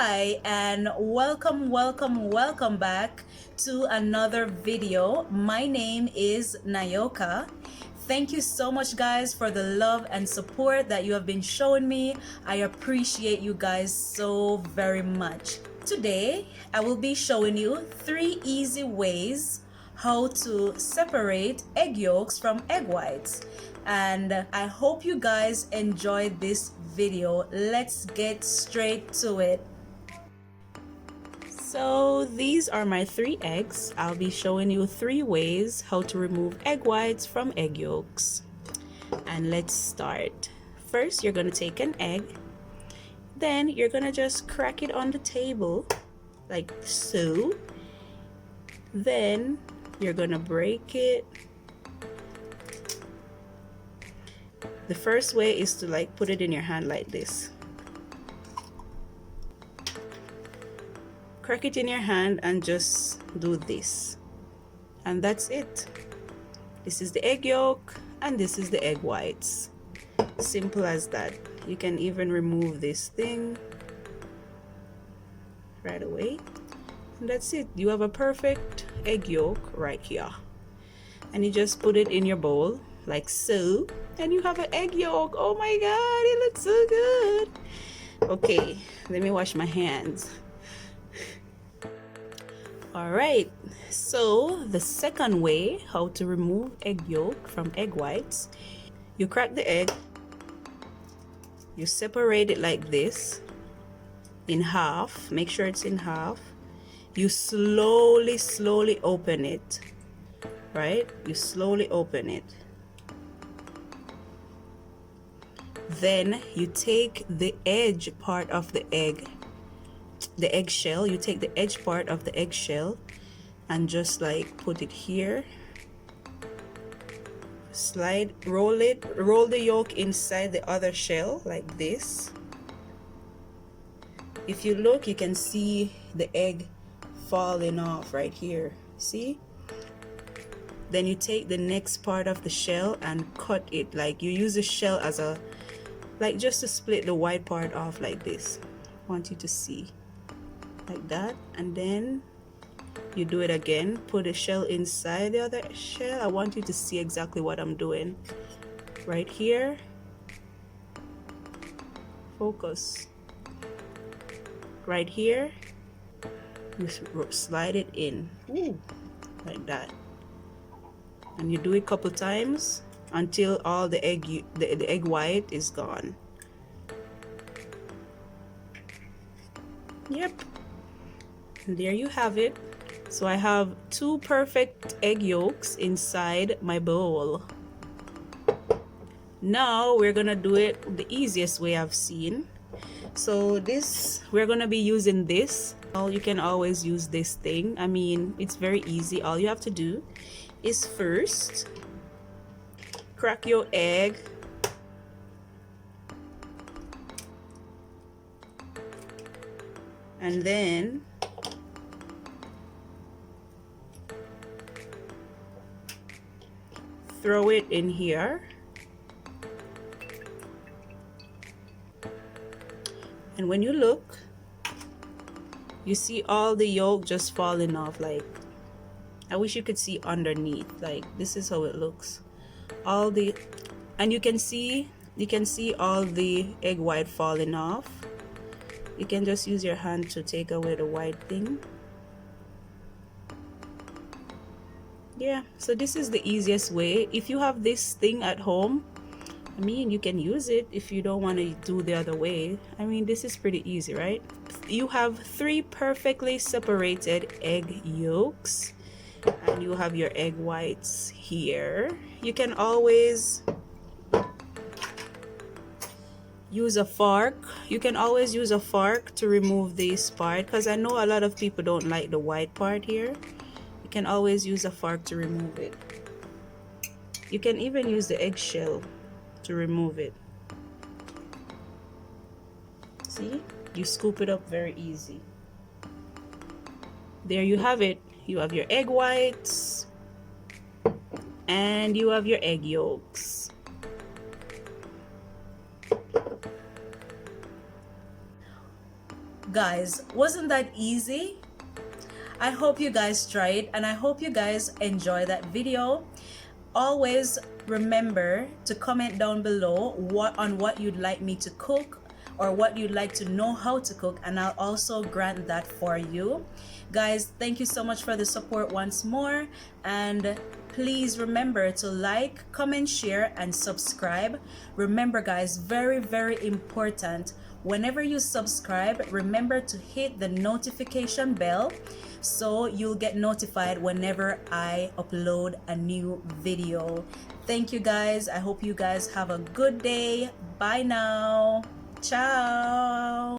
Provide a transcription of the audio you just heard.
Hi and welcome back to another video. My name is Nioka. Thank you so much guys for the love and support that you have been showing me. I appreciate you guys so very much. Today I will be showing you 3 easy ways how to separate egg yolks from egg whites, and I hope you guys enjoyed this video. Let's get straight to it. So these are my 3 eggs. I'll be showing you 3 ways how to remove egg whites from egg yolks. And let's start. First, you're gonna take an egg, then you're gonna just crack it on the table like so. Then you're gonna break it. The first way is to like put it in your hand like this. Crack it in your hand and just do this. And that's it. This is the egg yolk and this is the egg whites. Simple as that. You can even remove this thing right away. And that's it. You have a perfect egg yolk right here. And you just put it in your bowl like so. And you have an egg yolk. Oh my god, it looks so good. Okay, let me wash my hands. Alright, so the second way how to remove egg yolk from egg whites, you crack the egg, you separate it like this in half, make sure it's in half, you slowly open it, right? You slowly open it. Then you take the edge part of the egg, the eggshell, you take the edge part of the eggshell and just like put it here, slide, roll the yolk inside the other shell like this. If you look, you can see the egg falling off right here, see? Then you take the next part of the shell and cut it, like you use the shell as a, like just to split the white part off like this. I want you to see like that, and then you do it again, put a shell inside the other shell. I want you to see exactly what I'm doing right here. Focus. Right here, you slide it in. Ooh, like that, and you do it a couple times until all the egg white is gone. Yep. And there you have it. So I have 2 perfect egg yolks inside my bowl. Now we're gonna do it the easiest way I've seen. So this, we're gonna be using this. Well, you can always use this thing. I mean, it's very easy. All you have to do is first crack your egg, and then throw it in here, and when you look, you see all the yolk just falling off. Like, I wish you could see underneath. Like, this is how it looks. All the, and you can see all the egg white falling off. You can just use your hand to take away the white thing. Yeah, so this is the easiest way. If you have this thing at home, I mean, you can use it if you don't want to do the other way. I mean, this is pretty easy, right? You have 3 perfectly separated egg yolks, and you have your egg whites here. You can always use a fork. You can always use a fork to remove this part, because I know a lot of people don't like the white part here. You can always use a fork to remove it. You can even use the eggshell to remove it. See? You scoop it up very easy. There you have it. You have your egg whites and you have your egg yolks. Guys, wasn't that easy? I hope you guys try it, and I hope you guys enjoy that video. Always remember to comment down below what you'd like me to cook or what you'd like to know how to cook, and I'll also grant that for you. Guys, thank you so much for the support once more, and please remember to like, comment, share, and subscribe. Remember guys, very, very important, whenever you subscribe, remember to hit the notification bell so you'll get notified whenever I upload a new video. Thank you guys. I hope you guys have a good day. Bye now. Ciao.